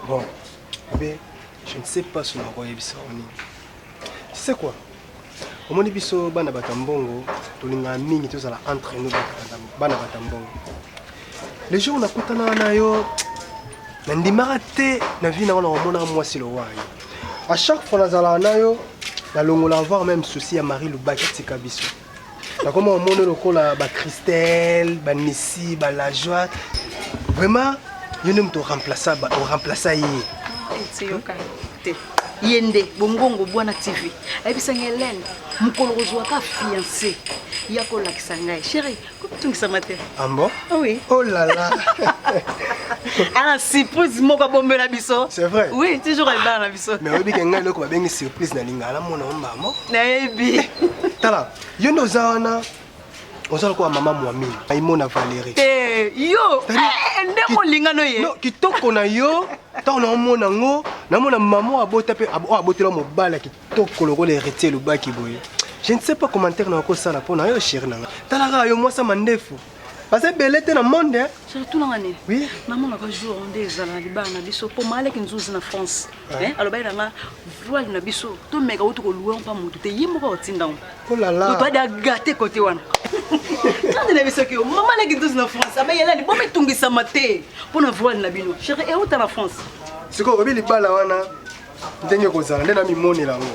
Bon, mais je ne sais pas si on a envoyé ça. Tu sais quoi? Au moins, biso bana batambongo, tolinga mingi tozala entre nous bana batambongo. Les jours on a kutana na yo, na ndimaka te na vie na mona mwasi lo wa yo. À chaque fois nazala na yo, na longola avoir même souci à Marie Lubaki tika biso. Na comment on mona lokola ba Christelle, ba Nissi, ba la joie. Vraiment, yo ne me remplacer ba o remplacer yi. C'est yoka. Yende bongongo bwana TV. Ayebisa Hélène, mukolo kozwa ka fiancé. Yako lakisa ngai. Chérie, kutungisa mate. Ah bon? Oui. Oh là là. Ah, surprise moko bombe na biso. C'est vrai? Oui, toujours elle dans la biso. Mais obi kenga loko ba bengi surprise na lingala mona mbamo. Na ebi. Tala, yo ndo zawana. Ozala kwa mama Mwamini. Aimona Valérie. Eh, yo. Ndeko lingano ye. Non, kitoko na yo. Ta on mona ngo, na mona maman abota pe abotela mobala kitoko loko le héritier Lubaki boye. Je ne sais pas commentaire na ko sala pona yo chérie nanga. Tala ka yo mwasa mandefu. Parce que belete na monde hein. Surtout na ngane. Oui. Maman na ka jour on des ala libana biso pour malek nzuzi na France. Hein? Alors ba na voile na biso. To meka utu ko louer pa mutu te yimo ko tinda. Oh là là. To ba da gâter côté wana. Quand na biso ki maman lek nzuzi na France. Aba yela ni bombe tungisa mate. Pona voile na bino. Chérie et où ta na France? Siko obi libala wana ndenge kozala ndena mimoni lango.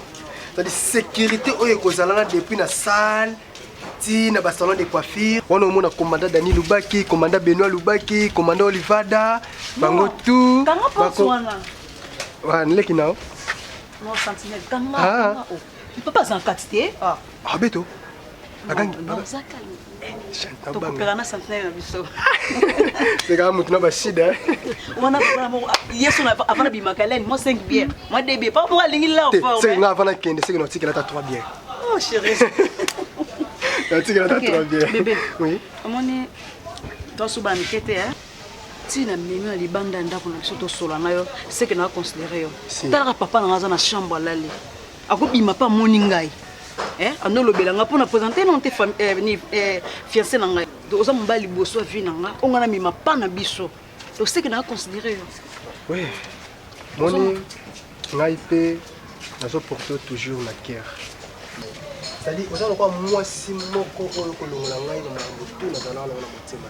C'est-à-dire sécurité oyo kozala depuis na salle. Ti na ba salon de coiffure, on a mon commandant Dani Lubaki, commandant Benoît Lubaki, commandant Olivada, bango tout. Kanga Botswana. Wa nleki nao. Non sentinelle kanga. Tu peux pas en quantité. Ah beto. Agangi. Non zakali. Chanta To banga. kopera na sentinelle na biso. C'est quand même tuna ba shida. Wana vraiment yeso na avant bimaka Hélène, moi 5 bières. Moi 2 bières. Pas pour aller là fort. C'est nga avant kende, c'est que notre ticket là 3 bières. Oh chérie. Le ticket là 3 bières. Bébé. Oui. Amoni to suba mikete hein. Si na memi ali banda ndako na biso to sola na yo, c'est que na considérer yo. Tala papa na za na chambre lali. Akobima pa moni ngai. Ano lobelanga pour na présenter non te famille fiancé na ngai. Oza mbali boso vi na nga, onga na mima pa na biso. Donc c'est que na considérer yo. Oui. Moni ngai pe nazo porter toujours la guerre. C'est-à-dire oza lokwa mwasi moko oyo kolongola ngai na motu na zala na motema.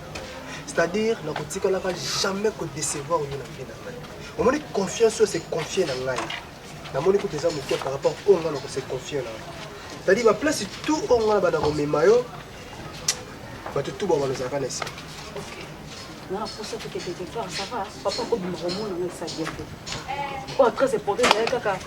C'est-à-dire na kotikala ka jamais ko décevoir ni na vie na ngai. On m'a dit confiance c'est confier na ngai. Na moni ko teza motu par rapport au nga na ko se confier na. C'est-à-dire ma place tout on nga ba da ko memayo. Ba tout ba ba zaka nesi. OK. Na pour ça que quelque part ça va. Papa ko bima ko mona ngai ça bien fait. Oh très important kaka.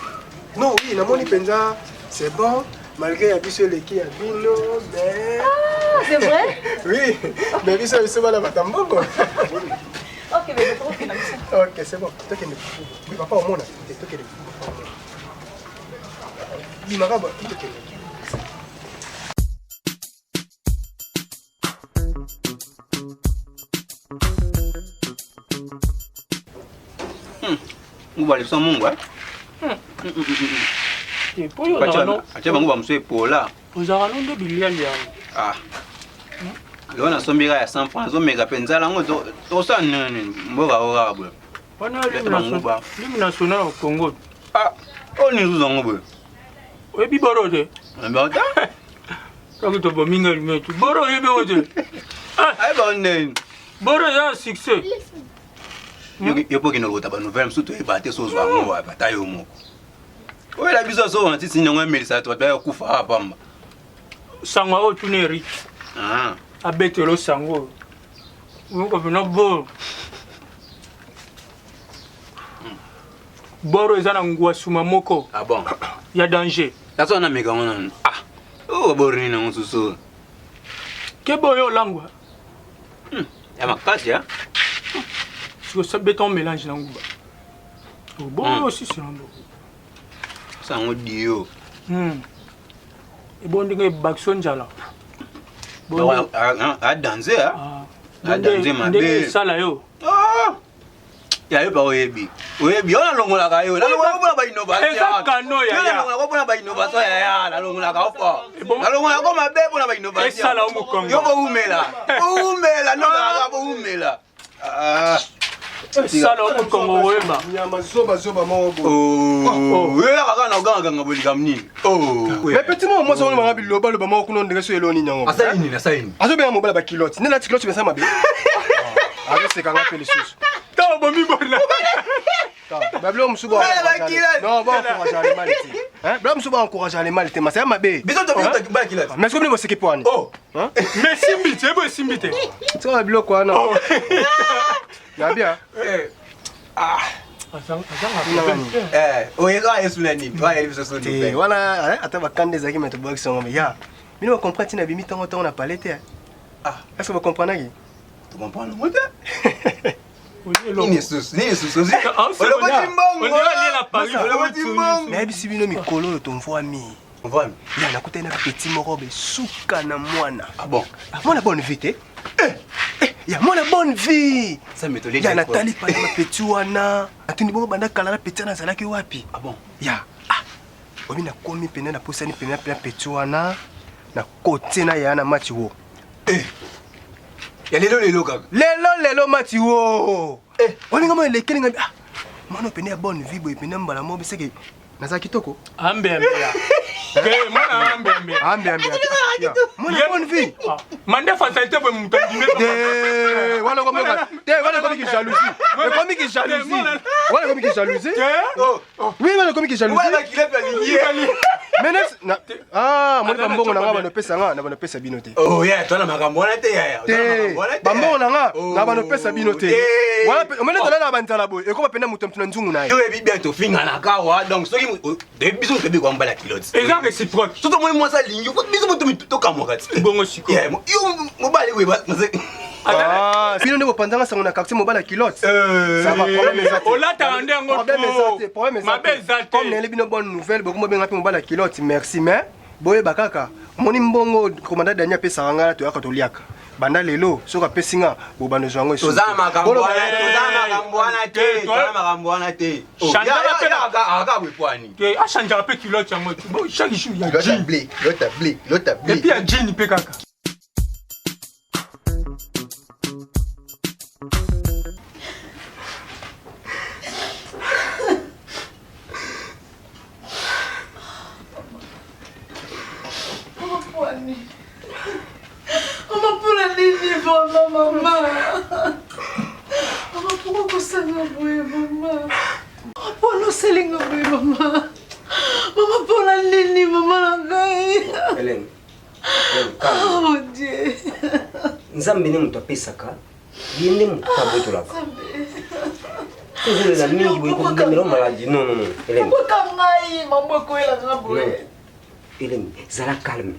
Non oui, na moni penza c'est bon. Malgré la biso leki ya bino, mais... Ah, c'est vrai? Oui, mais biso biso bana batambongo. OK, mais trop final. OK, c'est bon. Toi qui ne papa au monde, toi qui ne Bimaka ba, toi qui Nguba le son mungu acha bangu bamso epola ozala londo biliali yango ah yo na sombika ya 100 francs omeka penza lango tosa nini mboka oka bwe wana limu national au Congo ah oni zuza ngobwe oyebi boro te mbata toki tobominga limetu boro oyebi o te ay ba nini boro ya succès yo pokino lota ba nouvelle surtout e bate so zwa ngo ba tayo mo oye la biso so wanti sinongo melisa to ba kufa apamba sango o tuneri ah abetelo sango ngo vina boro boro ezana ngwa suma moko ah bon ya danger taso na mega ngona ah oh borini na ngususo ke boyo langwa ya makasi ya parce que ça béton mélange na nguba boro aussi c'est un sango dio et bon dingue bakson njala a danser ah a danser ma belle sala yo ah ya yo ba oyebi ona longola ka yo na longola ko ba innovation eza kano ya na longola ko ba innovation ya na longola ka ofa na longola ko mabe bona ba innovation sala o mukongo yo ko umela no ka bo umela ah sala wa Congo wema. Nyama zoba moko. Wewe kaka na uganga bolika mnini. Mais petit moi ça on m'a rappelé loba moko kuno ndenge eloni nyango. Asaini. Azo bien mobala ba kilote. Nela kilote besa mabe. Avec c'est quand on fait les choses. Ta bomi bona. Bablo musuba. Non, bon encourager les mal. Hein? Bablo musuba encourager les mal, mais c'est mabe. Biso to ba kilote. Mais est-ce que vous savez quoi? Oh. Hein? Mais simbite, ebo simbite. C'est quoi bablo quoi non? Ya bien. Oyeka esulani. Wa biso so te. Voilà, ata bakande zaki meto box songo ya. Mino comprendre tina bimi tongo na palette. Ah, est-ce que vous comprenez? Tu comprends le mot? Ni sous. Mais bisi bino mikolo to mvoa mi. Mvoa mi. Ya nakutana petit morobe suka na mwana. Ah bon. Mwana bonne vie te. Ya mwana bonne vie. Ça me tolé. Ya Nathalie pa ma petit wana. Atuni bongo banda kala petit na zalaki wapi? Ah bon. Ya. Obi na komi pene na posani pene na petit wana. Na kote na ya na match wo. Ya lelo kaka. Lelo match wo. Olinga mo lekeli ngabi. Mwana pene ya bonne vie boy pene mbala mo biseke. Naza kitoko. Ambe ya. Mwana ambe. Mwana bonne vie. Mande fatalité boy mutandime. Wala ko ki jalousie. Mais comme ki jalousie. Wala ko ki jalousie. Oui, wala ko ki jalousie. Wala ki lepe Menex mwana bambongo na nga banopesa nga na banopesa bino te. Oh yeah, toi na makambo na te ya. Bambongo na nga na banopesa bino te. Wala omene tala na banzala boy. Eko bapenda mutu mtuna nzungu na ye. Yo ebi bientôt finga na kawa donc soki de biso ke bi kwa mbala kilote. Eza réciproque. Surtout moi moi ça lingi ko biso mutu to kamo kati. Bongo siko. Yo mobali we ba. Bino ndebo panzanga sango na quartier mobala kilote. Ça va problème ezate. Olata ande ngo. Problème ezate. Comme nele bino bonne nouvelle beaucoup benga pe mobala kilote. Merci mais boye bakaka. Moni mbongo commandant Dania pesa ngala to yaka to liaka. Banda lelo soka pesinga bo bano zwango eso. Tozama makambo wana te. Chandala pe aka bwepwani. Ke a chandala pe kilote yango. Bon chaque jour ya jean blé, l'autre blé. Et puis ya jean pe kaka. Maman, pourquoi vous savez, maman? Pourquoi nous sommes maman? Maman, pour la ligne, maman, la Hélène, calme. Oh mon Dieu. Nzambe ne mutu apesaka, ye nde mutu abotola. Tozolela mingi boye kokugamela maladi. Non, Hélène. Non, Hélène, zala calme.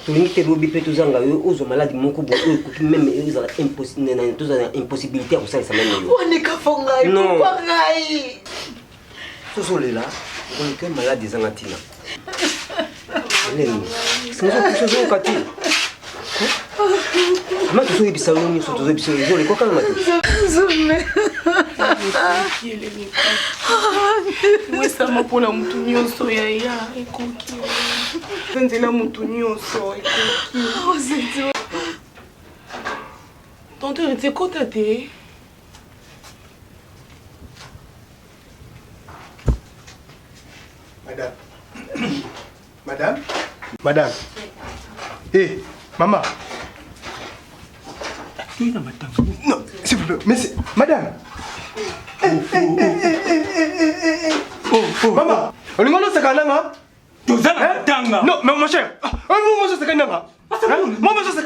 Tolingi te lobi pe tozanga yo ozo maladi moko bo oyo koki même ezala impossibilité ya kosalisa meme yo. Wanika fongai, pourquoi ngai? Tozolela, okoki maladi ezanga ntina. Hélène, sinzozoyoka te. Ma tozoyebisa yo nyonso tozoyebisa yo ezole kokanga matu. Wesama mpona mutu nyonso yaya ekoki nzela mutu nyonso ekoki tonton tekota te Madame. Maman. Non, s'il vous plaît, mais c'est... Madame. Maman, on est en train de non, mais mon cher, moi je sais moi je sais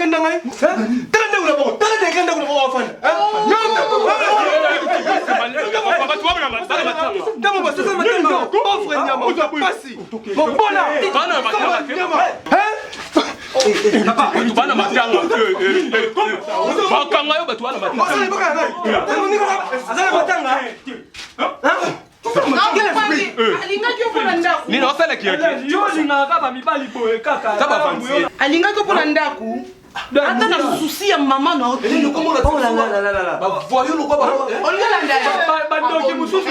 alingaki opona ndako ata na susi ya mama na badoki mosusu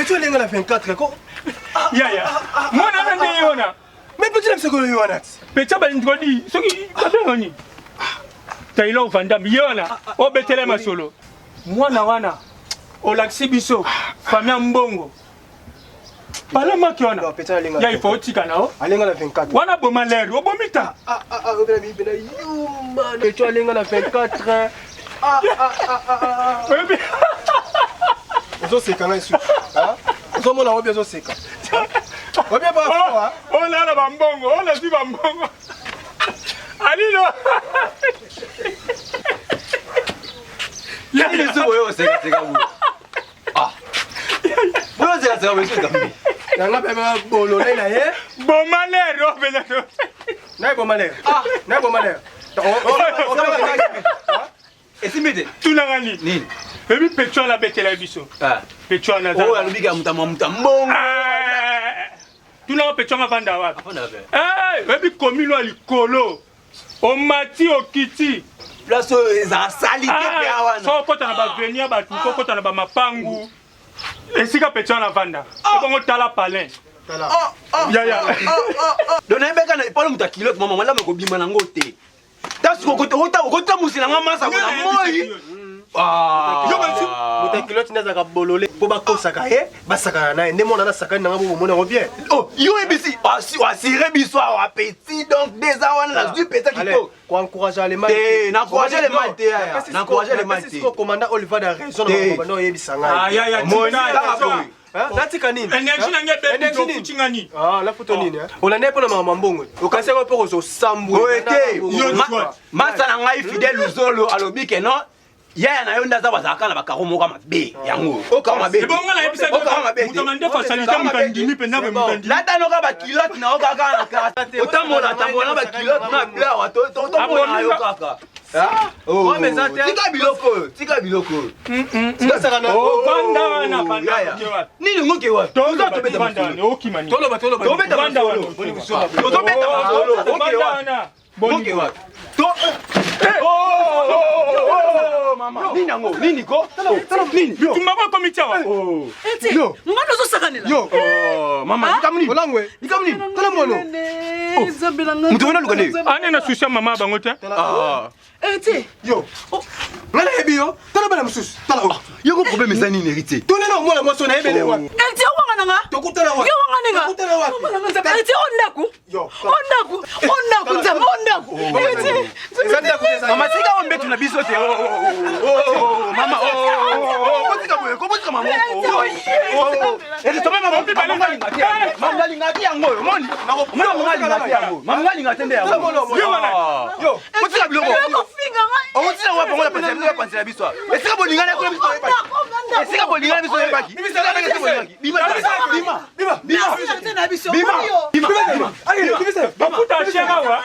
Petit alenga na 24 ko. Yaya. Mwana na nde yona. Mais petit na mseko yona. Petit ba ndikodi. Soki abengoni. Taylor Van Damme yona. O betele masolo. Mwana wana. Olaxi biso. Famia mbongo. Pala makiona. Ya il faut tika nao. Alenga na 24. Wana boma leri, obomita. Obela bibena yuma. Petit alenga na 24. Ozo seka na isu. Ozo mona obi ozo seka. Obi ba fa. Ona na bambongo, ona si bambongo. Alilo. Ya ni so yo seka bu. Boyo seka wesu dambi. Nanga beba bolo na ye. Boma leri obela to. Na boma leri. Na boma leri. Esimete. Tunangani. Nini? Ebi Petro la betela biso. Petro na za. Oh, alubika mutamuta mbongo. Tuna Petro ngavanda wapi? Afanda wapi? Ebi komilo alikolo. Omati okiti. Place za salite pe awana. So kota na ba venir ba tu kota na ba mapangu. Esika Petro na vanda. Ebongo tala palin. Tala. Ya. Dona ebeka na ipolo mutakilo mama mala mekobima nango te. That's okota musila ngamasa kuna moi. Yo bantu mutakiloti naza ka bolole po bakosaka ye basaka na nde mona na sakani nanga bo mona ko bien. Oh, yo ebisi asire biso a petit donc des awana na du petit kito. Ko encourager les mal. Na encourager les mal te ya. Na encourager les mal te. C'est ce commandant Oliver da raison na commandant yebisanga. Ya. Natika nini? Energie na ngebe to kuchingani. La photo nini? On a nepo na mama mbongo. Okase ko po zo sambu. Oete. Masa na ngai fidèle uzolo alobi ke non. Ya na yo ndaza bazaka na bakaro moko mabe yango. Okaro mabe. Ebonga na episode. Okaro mabe. Mutamande facilité mukandimi penda be mukandimi. Lata no ka ba kilote na okaka na kata. Otambola ba kilote na bla wa to mona yo kaka. Oh mais ça tika biloko. Tika saka na. Banda na banda. Nini ngoke wa? Toza to beta banda na okimani. Tolo ba. To beta banda wa. To beta wa. Banda na. Ngoke wa. To mama. Nini ngo? Nini ko? Nini? Tumaba komita wa. Eti. Ngano zo sakanela. Yo. Mama, nikamuni. Olangwe. Nikamuni. Tala mono. Zambela ngano. Mutona lukale. Ane na susha mama bango te. Eti. Yo. Ngana hebi yo. Tala bana mususu. Tala. Yo ko problème ça ni hérité. Tona na mwana mwaso na hebele wa. Eti wanga nanga. Tokutana wa. Yo wanga nanga. Tokutana wa. Eti ondaku. Yo. Ondaku nzamba ondaku. Eti. Mama tika ombe tuna biso te. Mama kotika boye kotika mama. Eti toma mama mpi bale ngati. Mama ngati yango moni. Mama ngati yango. Mama ngati ndende yango. Yo. Kotika biloko. Omutina wa pongola panse la biso. Esika bolingana ko biso ebaki. Esika bolingana biso ebaki. Bima. Bakuta shega wa.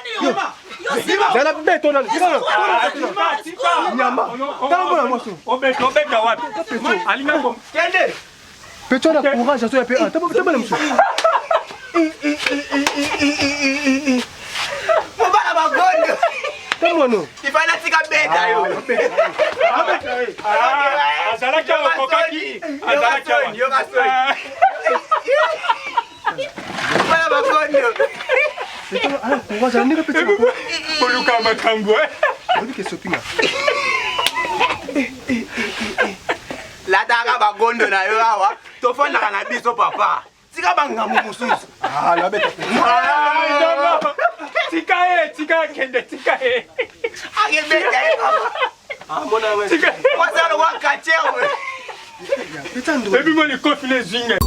Zana beto na. Nyama. Tala mwana mwaso. Obeta wapi? Alinga kom. Kende. Pecho na courage aso ya pe. Tabana mususu. Mobala bagondo. Tamono. Ifana tika beta yo. Azala kwa kokaki. Azala kwa. Yo gasoi. Mobala bagondo. Courage ni pecho. Poluka makango. Odi ke sopinga. La daga bagondo na yo awa. Tofanda kana biso papa. Tika bangamu mususu. La beta. Tika kende tika e. Age beta e papa. Mona we. Wasalo wakachewe. Petando. Ebi mo ni kofi le zinga.